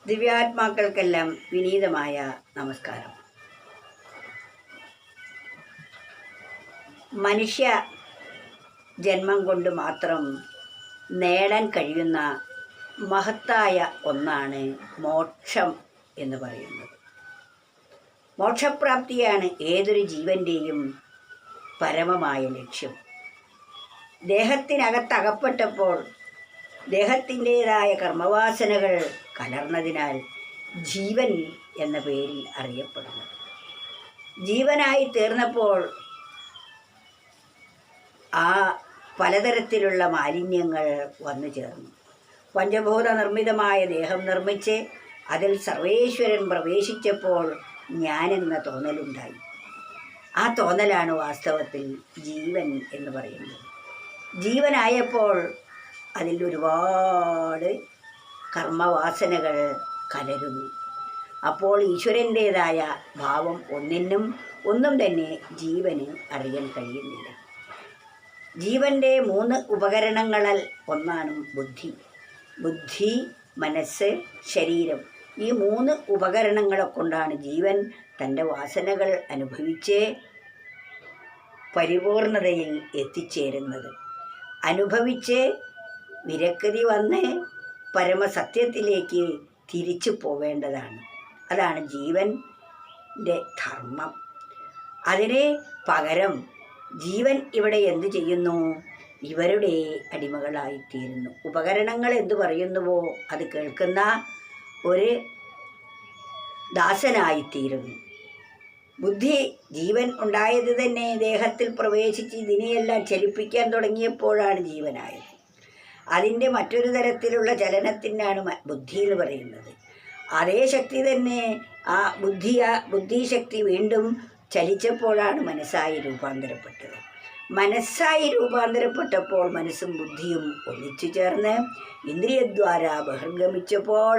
ദിവ്യാത്മാക്കൾക്കെല്ലാം വിനീതമായ നമസ്കാരം. മനുഷ്യ ജന്മം കൊണ്ട് മാത്രം നേടാൻ കഴിയുന്ന മഹത്തായ ഒന്നാണ് മോക്ഷം എന്ന് പറയുന്നത്. മോക്ഷപ്രാപ്തിയാണ് ഏതൊരു ജീവൻ്റെയും പരമമായ ലക്ഷ്യം. ദേഹത്തിനകത്തകപ്പെട്ടപ്പോൾ ദേഹത്തിൻ്റേതായ കർമ്മവാസനകൾ കലർന്നതിനാൽ ജീവൻ എന്ന പേരിൽ അറിയപ്പെടുന്നു. ജീവനായി തീർന്നപ്പോൾ ആ പലതരത്തിലുള്ള മാലിന്യങ്ങൾ വന്നു ചേർന്നു. പഞ്ചഭൂത നിർമ്മിതമായ ദേഹം നിർമ്മിച്ച് അതിൽ സർവേശ്വരൻ പ്രവേശിച്ചപ്പോൾ ഞാനെന്ന തോന്നലുണ്ടായി. ആ തോന്നലാണ് വാസ്തവത്തിൽ ജീവൻ എന്ന് പറയുന്നത്. ജീവനായപ്പോൾ അതിൽ ഒരുപാട് കർമ്മവാസനകൾ കലരുന്നു. അപ്പോൾ ഈശ്വരൻ്റേതായ ഭാവം ഒന്നും തന്നെ ജീവന് അറിയാൻ കഴിയുന്നില്ല. ജീവൻ്റെ 3 ഉപകരണങ്ങളിൽ ഒന്നാണ് ബുദ്ധി, മനസ്സ്, ശരീരം. ഈ 3 ഉപകരണങ്ങളെ കൊണ്ടാണ് ജീവൻ തൻ്റെ വാസനകൾ അനുഭവിച്ച് പരിപൂർണതയിൽ എത്തിച്ചേരുന്നത്. അനുഭവിച്ച് വിരക്തി വന്ന് പരമസത്യത്തിലേക്ക് തിരിച്ചു പോവേണ്ടതാണ്. അതാണ് ജീവൻ്റെ ധർമ്മം. അതിന് പകരം ജീവൻ ഇവിടെ എന്തു ചെയ്യുന്നു? ഇവരുടെ അടിമകളായിത്തീരുന്നു. ഉപകരണങ്ങൾ എന്തു പറയുന്നുവോ അത് കേൾക്കുന്ന ഒരു ദാസനായിത്തീരുന്നു. ബുദ്ധി ജീവൻ ഉണ്ടായത് തന്നെ ദേഹത്തിൽ പ്രവേശിച്ച് ഇതിനെയെല്ലാം ചലിപ്പിക്കാൻ തുടങ്ങിയപ്പോഴാണ് ജീവനായത്. അതിൻ്റെ മറ്റൊരു തരത്തിലുള്ള ചലനത്തിനാണ് ബുദ്ധി എന്ന് പറയുന്നത്. അതേ ശക്തി തന്നെ ആ ബുദ്ധിശക്തി വീണ്ടും ചലിച്ചപ്പോഴാണ് മനസ്സായി രൂപാന്തരപ്പെട്ടത്. മനസ്സായി രൂപാന്തരപ്പെട്ടപ്പോൾ മനസ്സും ബുദ്ധിയും ഒന്നിച്ചു ചേർന്ന് ഇന്ദ്രിയദ്വാര ബഹിർഗമിച്ചപ്പോൾ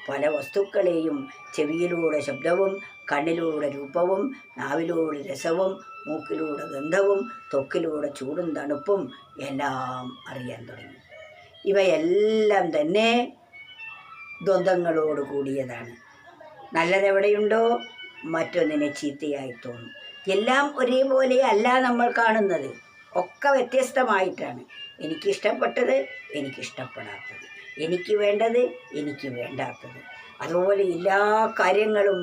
പല വസ്തുക്കളെയും ചെവിയിലൂടെ ശബ്ദവും, കണ്ണിലൂടെ രൂപവും, നാവിലൂടെ രസവും, മൂക്കിലൂടെ ഗന്ധവും, ത്വക്കിലൂടെ ചൂടും തണുപ്പും എല്ലാം അറിയാൻ തുടങ്ങി. ഇവയെല്ലാം തന്നെ ദ്വന്ദ്ങ്ങളോട് കൂടിയതാണ്. നല്ലതെവിടെയുണ്ടോ മറ്റൊന്നിനെ ചീത്തയായി തോന്നും. എല്ലാം ഒരേപോലെ അല്ല നമ്മൾ കാണുന്നത്, ഒക്കെ വ്യത്യസ്തമായിട്ടാണ്. എനിക്കിഷ്ടപ്പെട്ടത്, എനിക്കിഷ്ടപ്പെടാത്തത്, എനിക്ക് വേണ്ടത്, എനിക്ക് വേണ്ടാത്തത്. അതുപോലെ എല്ലാ കാര്യങ്ങളും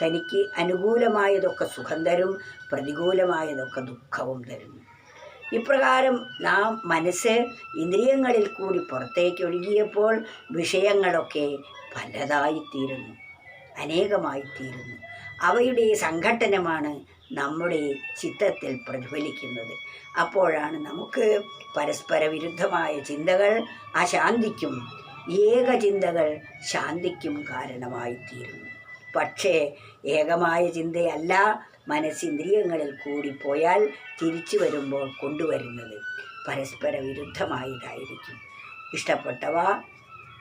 തനിക്ക് അനുകൂലമായതൊക്കെ സുഖം തരും, പ്രതികൂലമായതൊക്കെ ദുഃഖവും തരുന്നു. ഇപ്രകാരം നാം മനസ്സ് ഇന്ദ്രിയങ്ങളിൽ കൂടി പുറത്തേക്ക് ഒഴുകിയപ്പോൾ വിഷയങ്ങളൊക്കെ പലതായിത്തീരുന്നു, അനേകമായിത്തീരുന്നു. അവയുടെ സംഘട്ടനമാണ് നമ്മുടെ ചിത്തത്തിൽ പ്രതിഫലിക്കുന്നത്. അപ്പോഴാണ് നമുക്ക് പരസ്പര വിരുദ്ധമായ ചിന്തകൾ അശാന്തിക്കും ഏകചിന്തകൾ ശാന്തിക്കും കാരണമായിത്തീരുന്നു. പക്ഷേ ഏകമായ ചിന്തയല്ല മനസ്സിന്ദ്രിയങ്ങളിൽ കൂടി പോയാൽ തിരിച്ചു വരുമ്പോൾ കൊണ്ടുവരുന്നത് പരസ്പര വിരുദ്ധമായതായിരിക്കും. ഇഷ്ടപ്പെട്ടവ,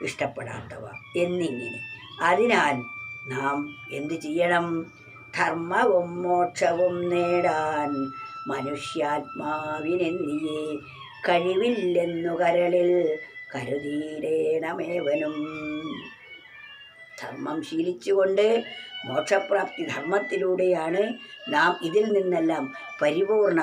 ഇഷ്ടപ്പെടാത്തവ എന്നിങ്ങനെ. അതിനാൽ നാം എന്തു ചെയ്യണം? ധർമ്മവും മോക്ഷവും നേടാൻ മനുഷ്യാത്മാവിനെന്നിയേ കഴിവില്ലെന്നു കരളിൽ കരുതിയിടേണമേവനും. ധർമ്മം ശീലിച്ചുകൊണ്ട് മോക്ഷപ്രാപ്തി ധർമ്മത്തിലൂടെയാണ് നാം ഇതിൽ നിന്നെല്ലാം പരിപൂർണ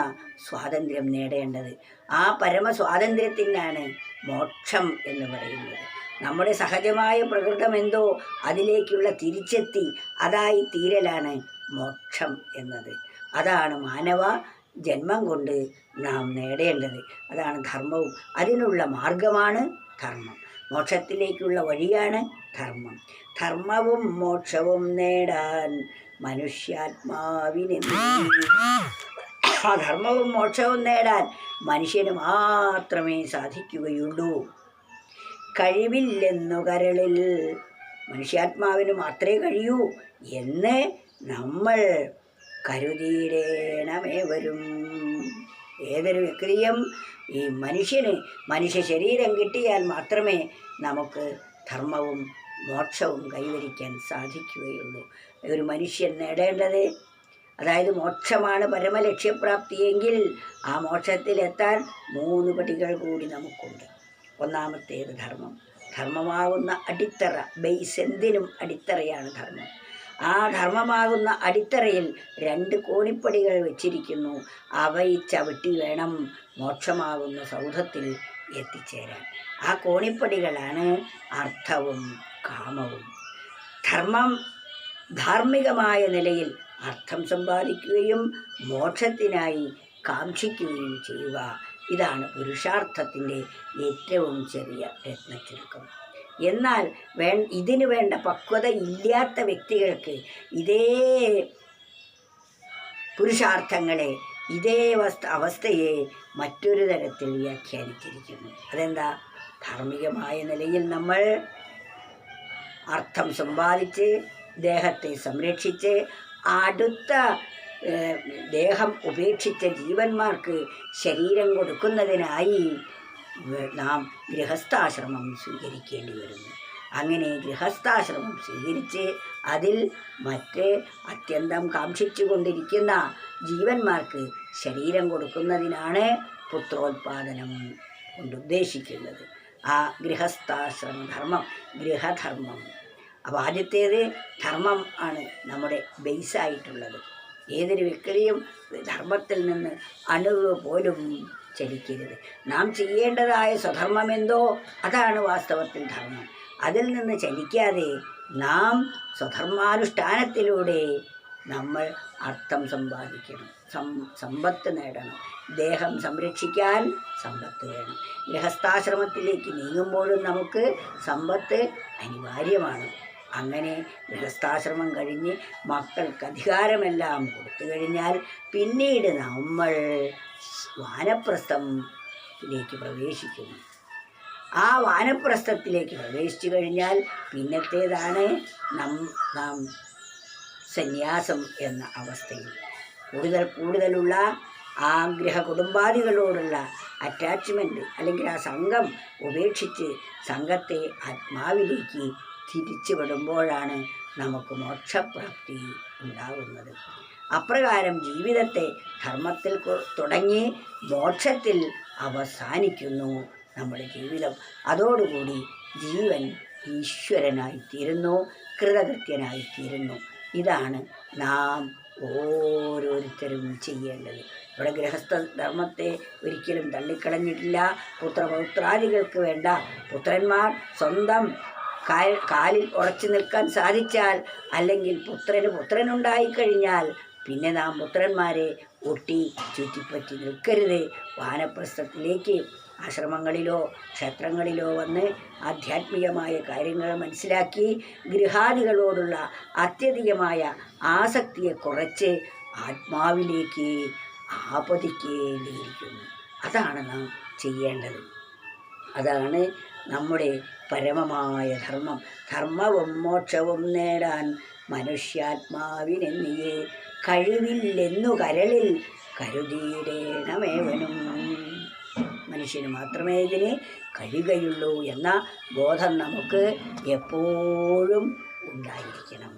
സ്വാതന്ത്ര്യം നേടേണ്ടത്. ആ പരമസ്വാതന്ത്ര്യത്തിനാണ് മോക്ഷം എന്ന് പറയുന്നത്. നമ്മുടെ സഹജമായ പ്രകൃതം എന്തോ അതിലേക്കുള്ള തിരിച്ചെത്തി അതായി തീരലാണ് മോക്ഷം എന്നത്. അതാണ് മാനവ ജന്മം കൊണ്ട് നാം നേടേണ്ടത്. അതാണ് ധർമ്മവും. അതിനുള്ള മാർഗമാണ് ധർമ്മം. മോക്ഷത്തിലേക്കുള്ള വഴിയാണ് ധർമ്മം. ധർമ്മവും മോക്ഷവും നേടാൻ മനുഷ്യാത്മാവിനെന്ന്. ആ ധർമ്മവും മോക്ഷവും നേടാൻ മനുഷ്യന് മാത്രമേ സാധിക്കുകയുള്ളൂ. കഴിവില്ലെന്നു കരളിൽ, മനുഷ്യാത്മാവിന് മാത്രമേ കഴിയൂ എന്ന് നമ്മൾ കരുതിയിടേണമേവരും. ഏതൊരു വ്യക്തിയും ഈ മനുഷ്യ ശരീരം കിട്ടിയാൽ മാത്രമേ നമുക്ക് ധർമ്മവും മോക്ഷവും കൈവരിക്കാൻ സാധിക്കുകയുള്ളൂ. ഒരു മനുഷ്യൻ നേടേണ്ടത്, അതായത് മോക്ഷമാണ് പരമലക്ഷ്യപ്രാപ്തിയെങ്കിൽ ആ മോക്ഷത്തിലെത്താൻ 3 പടികൾ കൂടി നമുക്കുണ്ട്. ഒന്നാമത്തേത് ധർമ്മം. ധർമ്മമാകുന്ന അടിത്തറ, ബേസ്, എന്തിനും അടിത്തറയാണ് ധർമ്മം. ആ ധർമ്മമാകുന്ന അടിത്തറയിൽ 2 കോണിപ്പടികൾ വെച്ചിരിക്കുന്നു. അവയിൽ ചവിട്ടി വേണം മോക്ഷമാകുന്ന സൗധത്തിൽ എത്തിച്ചേരാൻ. ആ കോണിപ്പടികളാണ് അർത്ഥവും കാമവും. ധർമ്മം ധാർമ്മികമായ നിലയിൽ അർത്ഥം സമ്പാദിക്കുകയും മോക്ഷത്തിനായി കാക്ഷിക്കുകയും ചെയ്യുക. ഇതാണ് പുരുഷാർത്ഥത്തിൻ്റെ ഏറ്റവും ചെറിയ രത്നച്ചുരുക്കം. എന്നാൽ ഇതിനു വേണ്ട പക്വത ഇല്ലാത്ത വ്യക്തികൾക്ക് ഇതേ പുരുഷാർത്ഥങ്ങളെ, ഇതേ അവസ്ഥയെ മറ്റൊരു തരത്തിൽ വ്യാഖ്യാനിച്ചിരിക്കുന്നു. അതെന്താ? ധാർമ്മികമായ നിലയിൽ നമ്മൾ അർത്ഥം സമ്പാദിച്ച് ദേഹത്തെ സംരക്ഷിച്ച് അടുത്ത ദേഹം ഉപേക്ഷിച്ച ജീവന്മാർക്ക് ശരീരം കൊടുക്കുന്നതിനായി നാം ഗൃഹസ്ഥാശ്രമം സ്വീകരിക്കേണ്ടി വരുന്നു. അങ്ങനെ ഗൃഹസ്ഥാശ്രമം സ്വീകരിച്ച് അതിൽ മറ്റ് അത്യന്തം കാക്ഷിച്ചു കൊണ്ടിരിക്കുന്ന ജീവന്മാർക്ക് ശരീരം കൊടുക്കുന്നതിനാണ് പുത്രോത്പാദനം കൊണ്ടുദ്ദേശിക്കുന്നത്. ആ ഗൃഹസ്ഥാശ്രമധർമ്മം, ഗൃഹധർമ്മം. അപ്പോൾ ആദ്യത്തേത് ധർമ്മം ആണ് നമ്മുടെ ബേസായിട്ടുള്ളത്. ഏതൊരു വ്യക്തിയും ധർമ്മത്തിൽ നിന്ന് അണുവ് പോലും ചലിക്കരുത്. നാം ചെയ്യേണ്ടതായ സ്വധർമ്മമെന്തോ അതാണ് വാസ്തവത്തിൽ ധർമ്മം. അതിൽ നിന്ന് ചലിക്കാതെ നാം സ്വധർമാനുഷ്ഠാനത്തിലൂടെ നമ്മൾ അർത്ഥം സമ്പാദിക്കണം, സമ്പത്ത് നേടണം. ദേഹം സംരക്ഷിക്കാൻ സമ്പത്ത് വേണം. ഗൃഹസ്ഥാശ്രമത്തിലേക്ക് നീങ്ങുമ്പോഴും നമുക്ക് സമ്പത്ത് അനിവാര്യമാണ്. അങ്ങനെ ഗൃഹസ്ഥാശ്രമം കഴിഞ്ഞ് മക്കൾക്ക് അധികാരമെല്ലാം കൊടുത്തു കഴിഞ്ഞാൽ പിന്നീട് നമ്മൾ വാനപ്രസ്ഥത്തിലേക്ക് പ്രവേശിക്കുന്നു. ആ വാനപ്രസ്ഥത്തിലേക്ക് പ്രവേശിച്ചു കഴിഞ്ഞാൽ പിന്നത്തേതാണ് നാം സന്യാസം എന്ന അവസ്ഥയിൽ കൂടുതലുള്ള ആഗ്രഹ കുടുംബാദികളോടുള്ള അറ്റാച്ച്മെൻറ്റ് അല്ലെങ്കിൽ ആ സംഘം ഉപേക്ഷിച്ച് സംഘത്തെ ആത്മാവിലേക്ക് തിരിച്ചു വിടുമ്പോഴാണ് നമുക്ക് മോക്ഷപ്രാപ്തി ഉണ്ടാകുന്നത്. അപ്രകാരം ജീവിതത്തെ ധർമ്മത്തിൽ തുടങ്ങി മോക്ഷത്തിൽ അവസാനിക്കുന്നു നമ്മുടെ ജീവിതം. അതോടുകൂടി ജീവൻ ഈശ്വരനായിത്തീരുന്നു, കൃതകൃത്യനായിത്തീരുന്നു. ഇതാണ് നാം ഓരോരുത്തരും ചെയ്യേണ്ടത്. ഇവിടെ ഗൃഹസ്ഥ ധർമ്മത്തെ ഒരിക്കലും തള്ളിക്കളഞ്ഞിട്ടില്ല. പുത്രപൗത്രാദികൾക്ക് വേണ്ട പുത്രന്മാർ സ്വന്തം കാലിൽ ഉറച്ചു നിൽക്കാൻ സാധിച്ചാൽ, അല്ലെങ്കിൽ പുത്രനുണ്ടായിക്കഴിഞ്ഞാൽ പിന്നെ നാം പുത്രന്മാരെ ഒട്ടി ചുറ്റിപ്പറ്റി നിൽക്കരുത്. വാനപ്രസ്ഥത്തിലേക്ക് ആശ്രമങ്ങളിലോ ക്ഷേത്രങ്ങളിലോ വന്ന് ആധ്യാത്മികമായ കാര്യങ്ങൾ മനസ്സിലാക്കി ഗൃഹാദികളോടുള്ള അത്യധികമായ ആസക്തിയെ കുറച്ച് ആത്മാവിലേക്ക് ആപതിക്കേണ്ടിയിരിക്കുന്നു. അതാണ് നാം ചെയ്യേണ്ടത്. അതാണ് നമ്മുടെ പരമമായ ധർമ്മം. ധർമ്മവും മോക്ഷവും നേടാൻ മനുഷ്യാത്മാവിനെന്നിയേ കഴിവില്ലെന്നു കരളിൽ കരുതിയിടേണമേവനും. മനുഷ്യന് മാത്രമേ ഇതിന് കഴിയുകയുള്ളൂ എന്ന ബോധം നമുക്ക് എപ്പോഴും ഉണ്ടായിരിക്കണം.